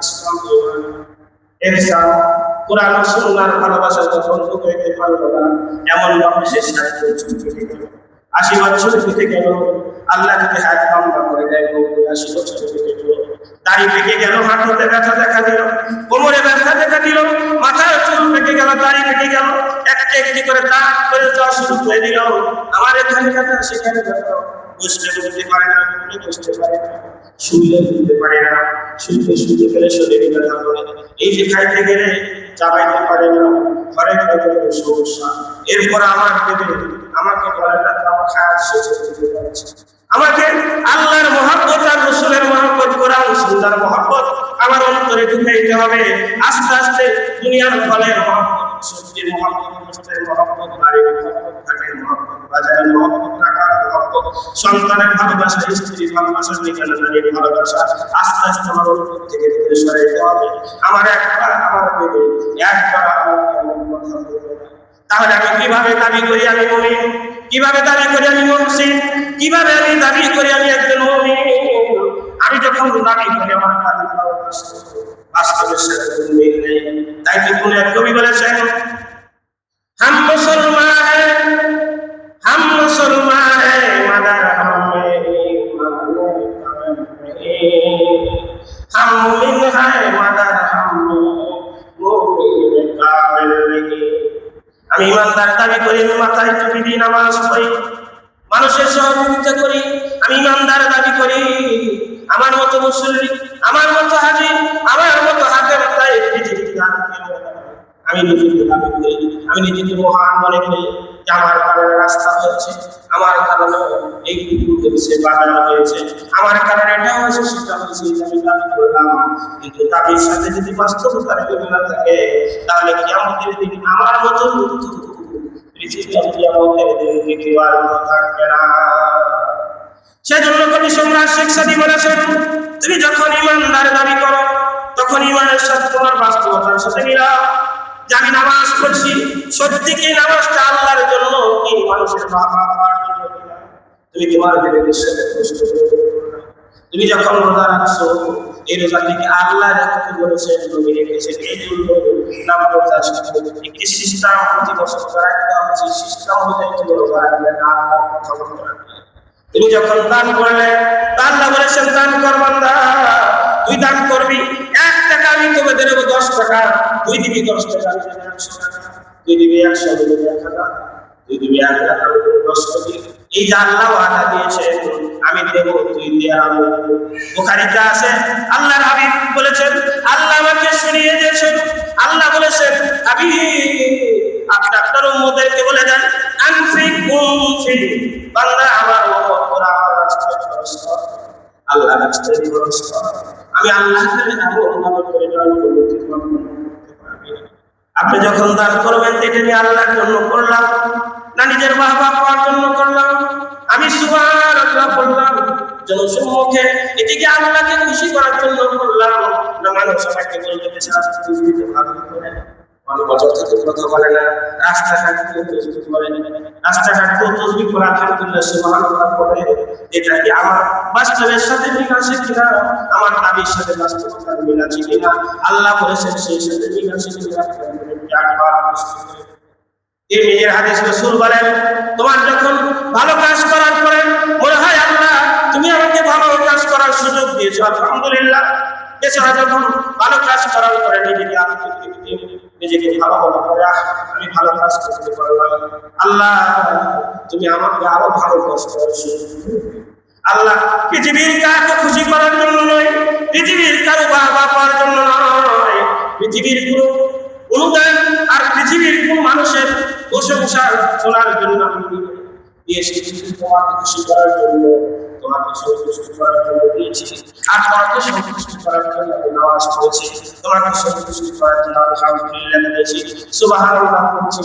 ইসলাম ইহসান কোরআন ও সুন্নাহর ভালোবাসা যখন বুকে পারলো না, এমন ভাবে সে 60 বছর কেটে গেল, 80 বছর কেটে গেল, আল্লাহ যদি হাত লম্বা করে দেয় 80 বছর কেটে গেল, দাড়ি পেকে গেল, হাঁটুতে ব্যথা দেখা দিল, কোমরে ব্যথা দেখা দিল, মাথার চুল পেকে গেল, দাড়ি পেকে গেল, একটা একটি করে দাঁত করে যাওয়া শুরু করে দিল, আমার এখানে ব্যথা সেখানে ব্যথা, বসতে বলতে পারে না, বসতে পারে না, শুনলে বুঝতে পারে না, শুনতে গেলে শরীরে ব্যথা করে, এই যে খাইতে গেলে চাবাইতে পারে না, ঘরে ঘরে সমস্যা। এরপর আমার দেবে আমাকে বলে না আমার খাওয়া শেষ হতে পারছে, আমাকে আল্লাহর মহব্বত আর রাসূলের মহব্বত, কোরআন সুন্নাহর মহব্বত আমার অন্তরে ঢুকাইতে হবে। আস্তে আস্তে দুনিয়ার ফলের মহব্বত, সবজির মহব্বত, গোশতের মহব্বত, বাড়ির মহব্বত, ঘাটের মহব্বত, বাজারের মহব্বত, টাকার মহব্বত, সন্তানের ভালোবাসা, স্ত্রীর ভালোবাসা, ঠিকানাদারির ভালোবাসা আস্তে আস্তে আমার অন্তর থেকে দূরে সরাইতে হবে। আমার একবার আমার দেবে একবার আমার এমন কথা বলবে না। তাহলে আমি কিভাবে দাবি করি আমি মুমিন? কিভাবে দাবি করি আমি মুহসিন? কিভাবে আমি দাবি করি আমি একজন মুমিন? আমি যখন দাবি করি আমার দাবি বাস্তবের সাথে মিল নেই। তাই তো কোন এক কবি বলেছেন, हम मुसलमान है मगर हमें हम मुमिन है मगर हम मुमिन काबिल नहीं। আমি ইমানদার দাবি করি, আমি মাথায় টুপি দিয়ে নামাজ পড়ি, মানুষের সহযোগিতা করি, আমি ইমানদার দাবি করি, আমার মতো মুসল্লি, আমার মতো হাজি, আমার মতো হাতে মাথায় পৃথিবীতে আমি নিজেকে দাবি করি, আমি নিজেকে মহান মনে করি যে আমার কারণে রাস্তা হয়েছে, আমার কারণে এই কুকুর হয়েছে, বাগানো হয়েছে, আমার কারণে এটা হয়েছে, সেটা হয়েছে, আমি দাবি করলাম। কিন্তু দাবির সাথে যদি বাস্তবতার মিল না থাকে, তাহলে কিয়ামতের দিন আমার মতো পৃথিবীর কিয়ামতের দিন কেউ আর থাকবে না। সেজন্য কবি সম্রাট শেখ সাদী বলেছেন, তুমি যখন ইমানদার দাবি করো, তখন ইমানের সাথে তোমার বাস্তবতার সাথে মিলাও। যে আমি নামাজ পড়ছি, সত্যি কি নামাজটা আল্লাহর জন্য কি মানুষের বাবা পাওয়ার জন্য? তুমি তোমার দিলের সাথে কষ্ট করবে না। তুমি যখন রোজা রাখছো, এই রোজাটিকে আল্লাহ রাখতে বলেছেন, নবী রেখেছেন, এই জন্য নাম রোজা একটি সিস্টেম প্রতি বছর রাখতে হবে। সেই সিস্টেম অনুযায়ী তুমি রোজা রাখলে না, আল্লাহর কথা বলতে রাখলে। তুমি যখন দান করলে, আল্লাহ বলেছেন দান কর বান্দা, তুই দান করবি, 1 টাকা আমি তোকে দেবো 10 টাকা, তুই দিবি 10 টাকা, 100 টাকা, তুই দিবি 100, 1 টাকা, তুই দিবি 1 টাকা, 10 কোটি। এই যে আল্লাহ ওয়াদা দিয়েছেন আমি দেব, তুই দে, আমি দেব। বুখারীতে আছে, আল্লাহর হাবিব বলেছেন, আল্লাহ আমাকে শুনিয়ে দিয়েছেন, আল্লাহ বলেছেন হাবিব আপনি আপনার উম্মতদেরকে বলে দেন, আনফিকুম ফি, বান্দা আমার উম্মত তোরা আমার রাস্তায় খরচ কর, আল্লাহর রাস্তায় খরচ কর। আমি আল্লাহকে এমন ভাবে করে দান করব তুই কখনো করতে পারবি না। আপনি যখন দান করবেন, এটা আমি আল্লাহর জন্য করলাম না নিজের বাবা পাওয়ার জন্য করলাম? আমি সুবহানাল্লাহ বললাম জনসম্মুখে, এটিকে আল্লাহকে খুশি করার জন্য করলাম না মানুষ আমাকে বলতে পেছে বুঝতে ভালো করে? কথা বলে না, রাস্তাঘাট তসবিহ করে, রাস্তাঘাট তসবিহ করে আলহামদুলিল্লাহ সুবহানাল্লাহ বলে, এটা কি আমার বাস্তবের সাথে মিল আছে কিনা, আমার দাবির সাথে বাস্তবতার মিল আছে কিনা? আল্লাহ বলেছেন সেই সাথে মিল আছে কিনা। তিরমিজির হাদিস, রাসূল বলেন, তোমার যখন ভালো কাজ করার পরে মনে হয় আল্লাহ তুমি আমাকে ভালো কাজ করার সুযোগ দিয়েছো, আলহামদুলিল্লাহ। এছাড়া যখন ভালো কাজ করার পরে নিজেকে ভালো মনে করে আমি ভালো কাজ করতে পারলাম, আল্লাহ তুমি আমাকে আরো ভালো কাজ করার সুযোগ দিও। আল্লাহ পৃথিবীর কাউকে খুশি করার জন্য নয়, পৃথিবীর কারো বাবা পাওয়ার জন্য নয়, পৃথিবীর কোনো অনুদান আর পৃথিবীর কোন মানুষের প্রশংসা শোনার জন্য আমি এসেছি, তোমাকে খুশি করার জন্য, তোমাকে সন্তুষ্ট করার জন্য দিয়েছি। আর তোমাকে সন্তুষ্ট করার জন্য আমি নামাজ পড়েছি, তোমাকে সন্তুষ্ট করার জন্য আলহামদুলিল্লাহ দিয়েছি, সুবহানাল্লাহ বলছি।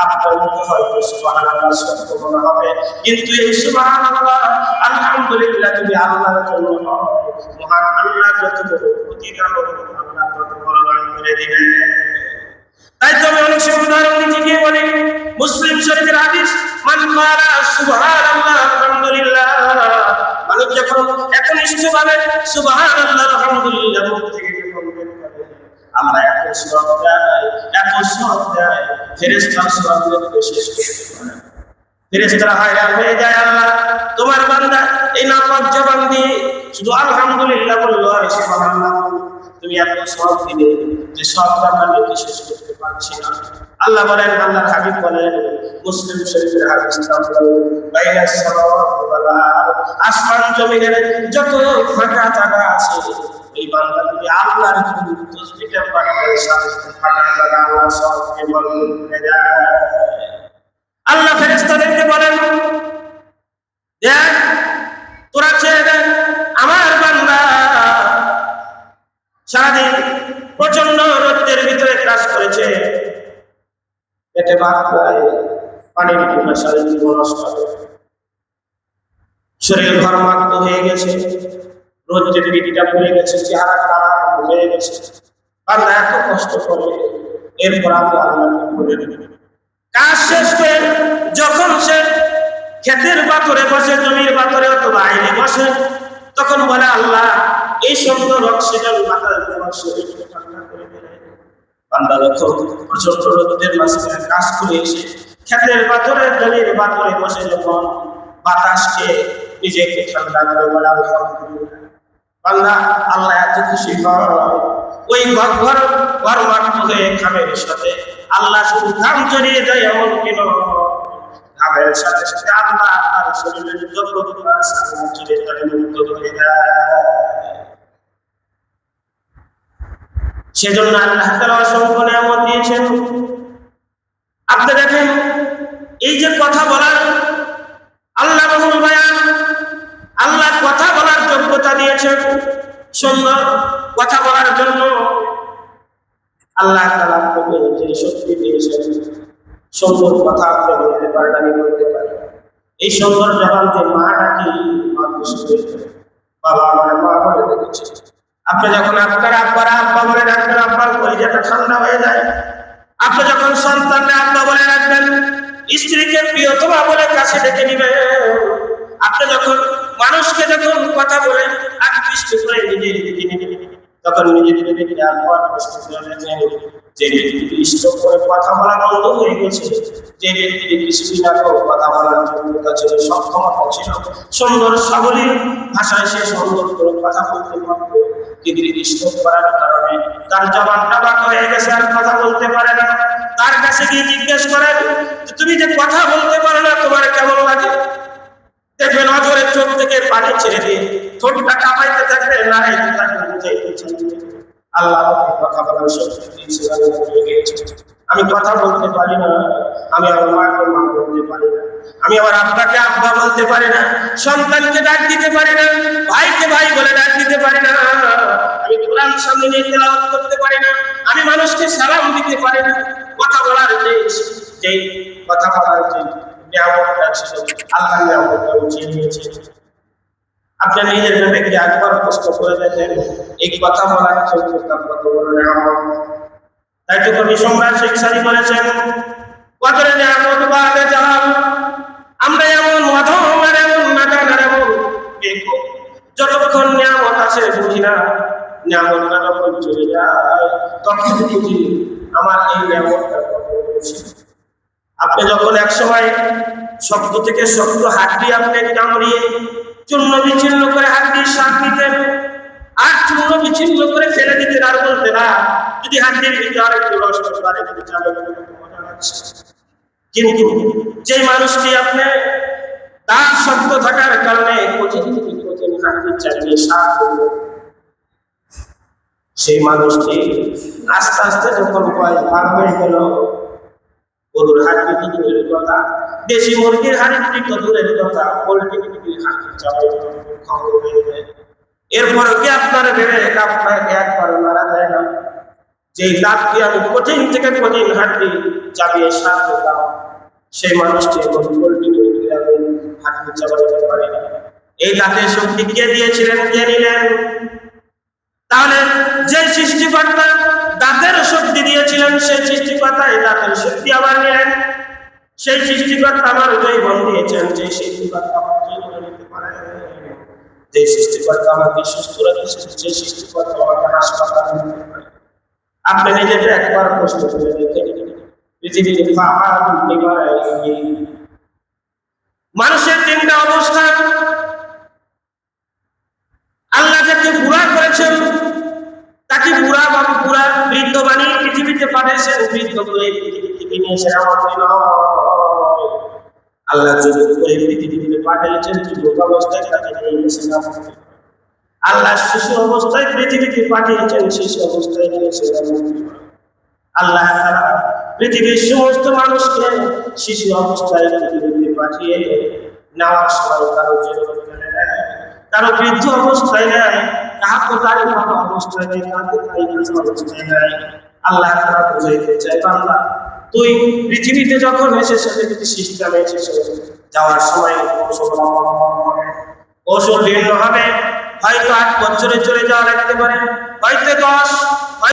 আপনার মতো হয়তো সুবহানাল্লাহ সত্য মনে হবে, কিন্তু এই সুবহানাল্লাহ আলহামদুলিল্লাহ যদি আল্লাহর জন্য হয়, মহান আল্লাহ যত বড় প্রতিদান আল্লাহ তত বড় দান করে দিবেন। তাই তো আমি অনেক সময় উদাহরণ দিতে গিয়ে বলি, মুসলিম শরীফের হাদিস, মান ক্বালা সুবহানাল্লাহ আলহামদুলিল্লাহ, মানুষ যখন একনিষ্ঠভাবে সুবহানাল্লাহ আলহামদুলিল্লাহ মুখ থেকে যখন আল্লাহ এত সওয়াব দেয়, এত সওয়াব দেয়, ফেরেশতার সওয়াব দেখতে শেষ করতে পারে না। ফেরেশতারা হয়রান হয়ে যায়, আল্লাহ তোমার বান্দা এই নাপাক জবান দিয়ে শুধু আলহামদুলিল্লাহ বললো আর সুবহানাল্লাহ, তুমি এত সওয়াব দিলে যে সওয়াবটা আমরা দেখে শেষ করতে পারছি না। আল্লাহ বলেন, আল্লাহর হাবিব বলেন, মুসলিম শরীফের হাদিস বাইনাস সামাওয়াতি ওয়াল আরদ, আসমান জমিনের যত ফাঁকা জায়গা আছে এই বান্দা যদি আল্লাহর তাসবিহটা পাঠ করে সাথে ফাঁকা জায়গা আল্লাহ সবকে বরকত করে দেয়। আল্লাহ ফেরেশতাদেরকে বলেন, দেখ তোরা ছেড়ে দে, আমার বান্দা সারাদিন প্রচন্ড রোদের ভিতরে কাজ করেছে, পেটে ভাত খায়, পানির পিপাসায় জীবন নষ্ট হবে, শরীর ঘর্মাক্ত হয়ে গেছে, রোদের পিঠটা পড়ে গেছে, চেহারা কালা হয়ে গেছে, বান্দা এত কষ্ট করে, এরপর আমি আল্লাহকে বলে দেব। কাজ শেষ করে যখন সে ক্ষেতের বাতরে বসে, জমির বাতরে অথবা আইনে বসে, তখন বলে আল্লাহ এই সুন্দর অক্সিজেন বাতাস দেওয়ার শরীরকে ঠান্ডা করে দেয়। বান্দা যখন প্রচন্ড রোদের মাঝখানে কাজ করে এসে ক্ষেতের বাতরে জমির বাতরে বসে যখন বাতাসকে নিজেকে ঠান্ডা করে বলে আলহামদুলিল্লাহ, বান্দা আল্লাহ এত খুশি হয়, ওই ঘর মাত্র হয়ে খামের সাথে আল্লাহ শুধু ঘাম জড়িয়ে দেয় এমন কেন, ঘামের সাথে সাথে আল্লাহ তার শরীরের যত মুক্ত করে দেয়। সেজন্য আল্লাহ তাআলা অসংখ্য নিয়ামত দিয়েছেন। আপনি দেখেন এই যে কথা বলার আল্লাহ বহুল বয়ান, আল্লাহ কথা বলার যোগ্যতা দিয়েছেন, সুন্দর কথা বলার জন্য আল্লাহ তাআলা আপনাকে যে শক্তি দিয়েছেন, সুন্দর কথা আপনি বলতে পারেন, আমি বলতে পারি। এই সুন্দর জবানতে মা ডাকি মা খুশি হয়ে যায়, বাবা আমার মা বলে দেখেছে। আপনি যখন আপনার আব্বার আব্বা বলে ডাকবেন, আব্বার কলিজাটা ঠান্ডা হয়ে যায়। আপনি যখন সন্তানকে আব্বা বলে ডাকবেন, স্ত্রীকে প্রিয়তমা বলে কাছে ডেকে নিবেন। আপনি যখন মানুষকে যখন কথা বলে আকৃষ্ট করে নিজের দিকে নেবেন, তখন নিজের দিকে আব্বার কষ্ট করে দেখেন যে ব্যক্তি স্টপ করে কথা বলা বন্ধ হয়ে গেছে, যে ব্যক্তি কিছুদিন আগে কথা বলার যোগ্যতা ছিল, সক্ষমতা ছিল, সুন্দর সাবলীল ভাষায় সে সুন্দর করে কথা বলতে পারত, কিন্তু স্টপ করার কারণে তার জবানটা বাঁকা হয়ে গেছে, আর কথা বলতে পারে না। তার কাছে গিয়ে জিজ্ঞেস করেন, তুমি যে কথা বলতে পারো না তোমার কেমন লাগে? দেখবেন নজরে চোখ থেকে পানি ছেড়ে দিয়ে ঠোঁটটা কাঁপাইতে থাকবে, নাড়াইতে থাকবে, বুঝাইতে থাকবে। আল্লাহ কথা বলার শক্তি দিয়েছে। আমি কথা বলতে পারি না, আমি আমার মাকে মা বলতে পারি না, আমি আমার আব্বাকে আব্বা বলতে পারি না, সন্তানকে ডাক দিতে পারি না, ভাইকে ভাই বলে ডাক দিতে পারি না, আমি কোরআন সামনে নিয়ে তেলাওয়াত করতে পারি না, আমি মানুষকে সালাম দিতে পারি না। কথা বলার যে কথা বলার যে নিয়ামতটা ছিল, আল্লাহ নিয়ামতটা উঠিয়ে নিয়েছে। আপনি নিজের ভেবে একবার কষ্ট করে দেখেন এই কথা বলার যোগ্যতা কত বড় নিয়ামত। তাই তো কবি সম্রাট শেখ সাদি বলেছেন, কদরে নিয়ামত বাদে জাহান, আমরা এমন মাধব আর এমন নাগান আর এমন বেকুব, যতক্ষণ নিয়ামত আছে বুঝি না, নিয়ামতটা যখন চলে যায় তখন বুঝি আমার এই নিয়ামতটা কত বেশি। আপনি যখন এক সময় শক্ত থেকে শক্ত হাড্ডি আপনি কামড়িয়ে চূর্ণ বিচ্ছিন্ন করে হাড্ডির স্বাদ নিতেন, আর চূর্ণ বিচ্ছিন্ন করে ফেলে দিতেন, আর বলতেন না যদি হাড্ডির ভিতরে আরেকটু রস পারে মজা লাগছে। কিন্তু যে মানুষটি আপনি তার শক্ত থাকার কারণে কঠিন থেকে কঠিন হাড্ডির চালিয়ে স্বাদ করল, সেই মানুষটি আস্তে আস্তে যখন বয়স ভাগ হয়ে গেল, গরুর হাড্ডি তো দূরের কথা, দেশি মুরগির হাড্ডি তো দূরের কথা, পোল্ট্রির হাড্ডি চালাই খবর হয়ে যায়। এরপরে কি আপনার ভেবে আপনাকে একবার মারা যায় না? যেই দাঁতকে আমি কঠিন থেকে কঠিন হাড্ডি চালিয়ে সার দিতাম, সেই মানুষটি এখন পোল্ট্রি হাড্ডি চালাতে পারে না। এই দাঁতের শক্তি কে দিয়েছিলেন? কে নিলেন? তাহলে যে সৃষ্টিকর্তা দাঁতের শক্তি দিয়েছিলেন, সেই সৃষ্টিকর্তা এই দাঁতের শক্তি আবার নিলেন। সেই সৃষ্টিকর্তা আমার জৈবন দিয়েছেন, যে সৃষ্টিকর্তা আমার জৈবন নিতে পারে, যে সৃষ্টিকর্তা আমাকে সুস্থ রেখেছেন, যে সৃষ্টিকর্তা আমাকে হাসপাতালে নিতে পারে। আপনি নিজেকে একবার কষ্ট করে দেখেন, পৃথিবীর মানুষের তিনটা অবস্থা। আল্লাহ যাকে বুড়া করেছেন, তাকে বুড়া বৃদ্ধ বানিয়ে পৃথিবীতে পাঠিয়েছেন, বৃদ্ধ করে পৃথিবী থেকে নিয়ে এসে আল্লাহ যুবক করে পৃথিবীতে পাঠিয়েছেন, যুবক অবস্থায় তাকে নিয়ে এসেছিলাম। আল্লাহ শিশু অবস্থায় পৃথিবীতে পাঠিয়েছেন, শিশু অবস্থায় নিয়ে এসেছিলাম। আল্লাহ পৃথিবীর সমস্ত মানুষকে শিশু অবস্থায় পৃথিবীতে পাঠিয়ে নেওয়ার সময় কারো জীবন ফেলে নেয়, কারো বৃদ্ধ অবস্থায় নেয়, কাউকে তারই ভালো অবস্থায় নেয়, কাউকে তাই অবস্থায় নেয়। আল্লাহ তারা বুঝাইতে চায়, বান্দা তুই পৃথিবীতে যখন এসেছে সিস্টেমে এসেছে, যাওয়ার সময় কৌশল ভিন্ন হবে। হয়তো 8 বছরে চলে যাওয়া লাগতে পারে, হয়তো 10,